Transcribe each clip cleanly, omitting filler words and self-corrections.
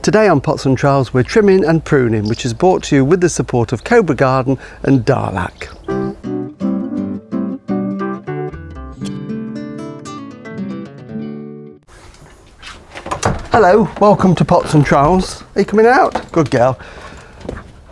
Today on Pots and Trowels we're trimming and pruning, which is brought to you with the support of Cobra Garden and Allett. Hello, welcome to Pots and Trowels. Are you coming out? Good girl.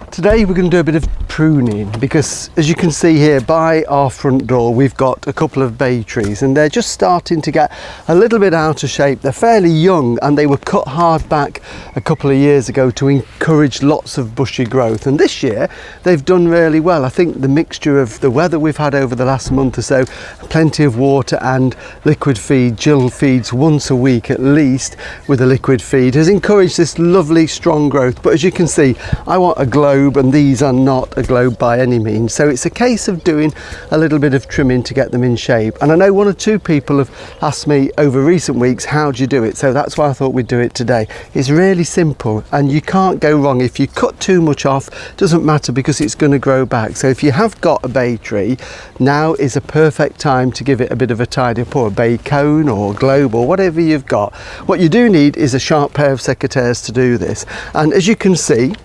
Today we're going to do a bit of pruning because, as you can see here by our front door, we've got a couple of bay trees and they're just starting to get a little bit out of shape. They're fairly young and they were cut hard back a couple of years ago to encourage lots of bushy growth, and this year they've done really well. I think the mixture of the weather we've had over the last month or so, plenty of water and liquid feed, Jill feeds once a week at least with a liquid feed, has encouraged this lovely strong growth. But as you can see, I want a globe and these are not a globe by any means, so it's a case of doing a little bit of trimming to get them in shape. And I know one or two people have asked me over recent weeks, how do you do it? So that's why I thought we'd do it today. It's really simple and you can't go wrong. If you cut too much off, doesn't matter because it's going to grow back. So if you have got a bay tree, now is a perfect time to give it a bit of a tidy up, or a bay cone or globe or whatever you've got. What you do need is a sharp pair of secateurs to do this, and as you can see,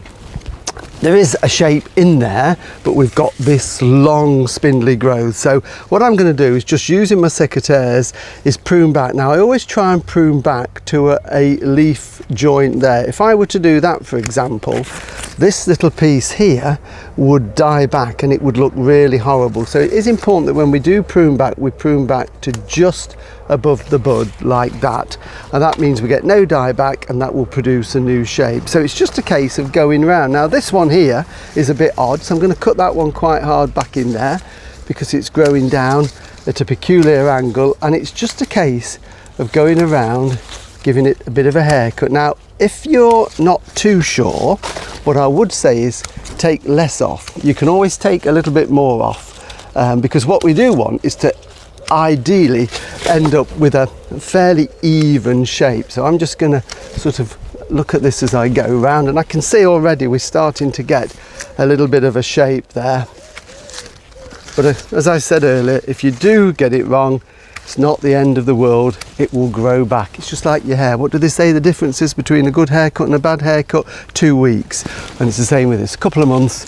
there is a shape in there, but we've got this long spindly growth. So what I'm going to do is, just using my secateurs, is prune back. Now I always try and prune back to a leaf joint there. If I were to do that, for example, this little piece here would die back and it would look really horrible. So it is important that when we do prune back, we prune back to just above the bud like that, and that means we get no die back and that will produce a new shape. So it's just a case of going round. Now this one here is a bit odd, so I'm going to cut that one quite hard back in there because it's growing down at a peculiar angle, and it's just a case of going around giving it a bit of a haircut. Now if you're not too sure, what I would say is take less off. You can always take a little bit more off, because what we do want is to ideally end up with a fairly even shape. So I'm just going to sort of look at this as I go around, and I can see already we're starting to get a little bit of a shape there. But as I said earlier, if you do get it wrong, it's not the end of the world. It will grow back. It's just like your hair. What do they say the difference is between a good haircut and a bad haircut? 2 weeks. And it's the same with this. A couple of months,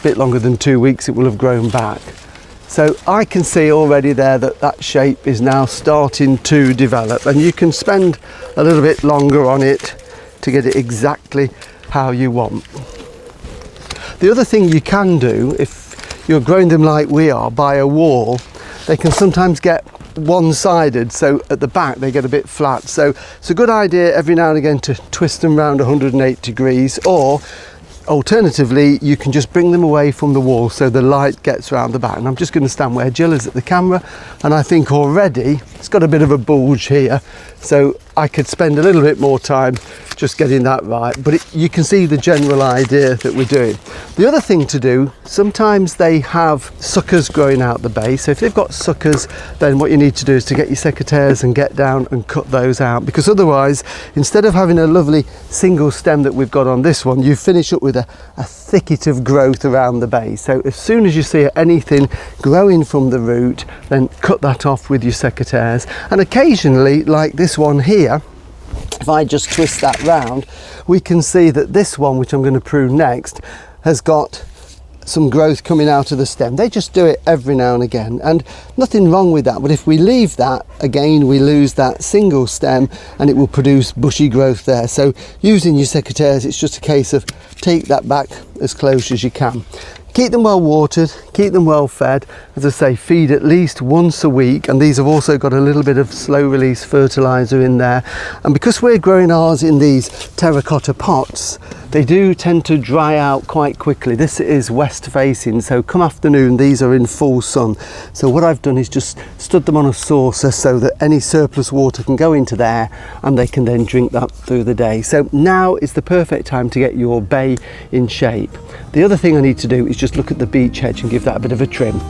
a bit longer than 2 weeks, it will have grown back. So I can see already there that that shape is now starting to develop, and you can spend a little bit longer on it to get it exactly how you want. The other thing you can do, if you're growing them like we are by a wall, they can sometimes get one-sided, so at the back they get a bit flat. So it's a good idea every now and again to twist them around 108 degrees, or alternatively you can just bring them away from the wall so the light gets around the back. And I'm just going to stand where Jill is at the camera, and I think already it's got a bit of a bulge here, so I could spend a little bit more time just getting that right, but you can see the general idea that we're doing. The other thing to do, sometimes they have suckers growing out the base, so if they've got suckers, then what you need to do is to get your secateurs and get down and cut those out, because otherwise, instead of having a lovely single stem that we've got on this one, you finish up with a thicket of growth around the base. So as soon as you see anything growing from the root, then cut that off with your secateurs. And occasionally, like this one here, if I just twist that round, we can see that this one, which I'm going to prune next, has got some growth coming out of the stem. They just do it every now and again, and nothing wrong with that. But if we leave that, again we lose that single stem and it will produce bushy growth there. So using your secateurs, it's just a case of take that back as close as you can. Keep them well watered, keep them well fed. As I say, feed at least once a week, and these have also got a little bit of slow release fertilizer in there. And because we're growing ours in these terracotta pots, they do tend to dry out quite quickly. This is west facing, so come afternoon these are in full sun. So what I've done is just stood them on a saucer so that any surplus water can go into there and they can then drink that through the day. So now is the perfect time to get your bay in shape. The other thing I need to do is just look at the beech hedge and give that a bit of a trim.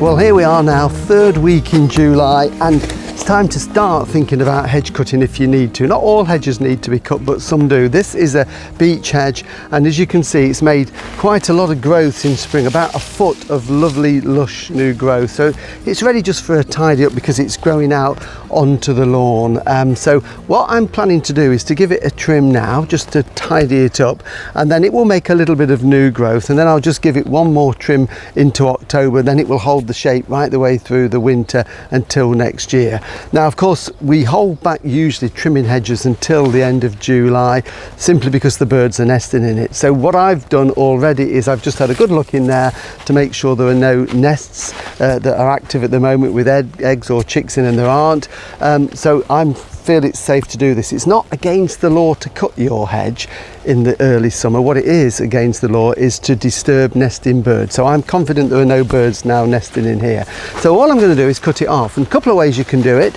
Well, here we are now, third week in July, and it's time to start thinking about hedge cutting if you need to. Not all hedges need to be cut, but some do. This is a beech hedge, and as you can see, it's made quite a lot of growth in spring, about a foot of lovely lush new growth. So it's ready just for a tidy up because it's growing out onto the lawn. So what I'm planning to do is to give it a trim now, just to tidy it up, and then it will make a little bit of new growth, and then I'll just give it one more trim into October. Then it will hold the shape right the way through the winter until next year. Now, of course, we hold back usually trimming hedges until the end of July, simply because the birds are nesting in it. So what I've done already is I've just had a good look in there to make sure there are no nests that are active at the moment with eggs or chicks in, and there aren't. So I feel it's safe to do this. It's not against the law to cut your hedge in the early summer. What it is against the law is to disturb nesting birds. So I'm confident there are no birds now nesting in here. So all I'm going to do is cut it off, and a couple of ways you can do it.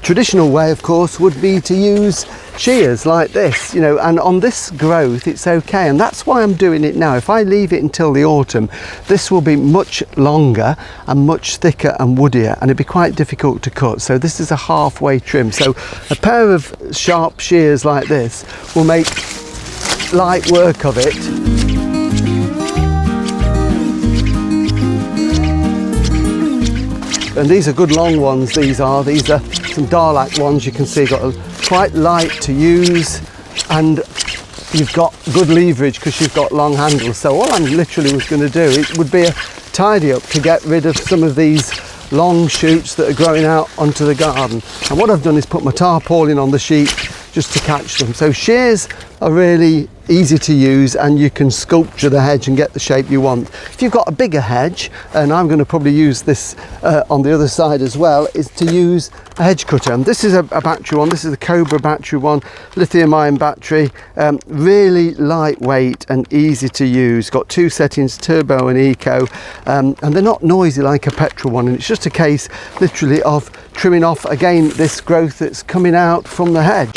Traditional way, of course, would be to use shears like this, you know, and on this growth it's okay, and that's why I'm doing it now. If I leave it until the autumn, this will be much longer and much thicker and woodier, and it'd be quite difficult to cut. So this is a halfway trim. So a pair of sharp shears like this will make light work of it. And these are good long ones. These are some Darlac ones. You can see got quite light to use, and you've got good leverage because you've got long handles. So all I'm literally was going to do, it would be a tidy up to get rid of some of these long shoots that are growing out onto the garden. And what I've done is put my tarpaulin on the sheet just to catch them. So shears are really easy to use, and you can sculpture the hedge and get the shape you want. If you've got a bigger hedge, and I'm going to probably use this on the other side as well, is to use a hedge cutter. And this is a battery one. This is the Cobra battery one, lithium ion battery, really lightweight and easy to use. Got two settings, turbo and eco, and they're not noisy like a petrol one, and it's just a case literally of trimming off again this growth that's coming out from the hedge.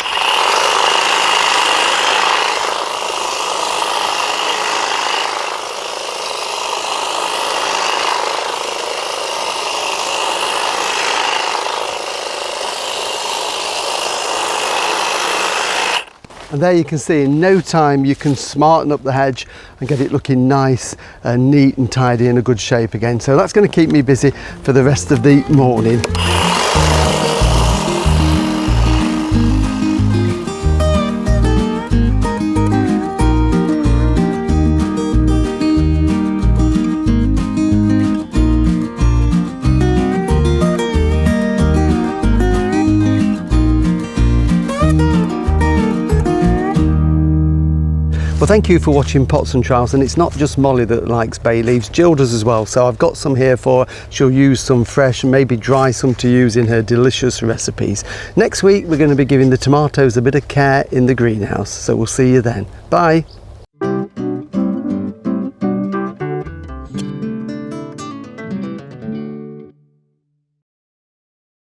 And there you can see, in no time you can smarten up the hedge and get it looking nice and neat and tidy in a good shape again. So that's going to keep me busy for the rest of the morning. Well, thank you for watching Pots and Trowels, and it's not just Molly that likes bay leaves, Jill does as well. So I've got some here for her. She'll use some fresh and maybe dry some to use in her delicious recipes. Next week we're going to be giving the tomatoes a bit of care in the greenhouse, so we'll see you then. Bye.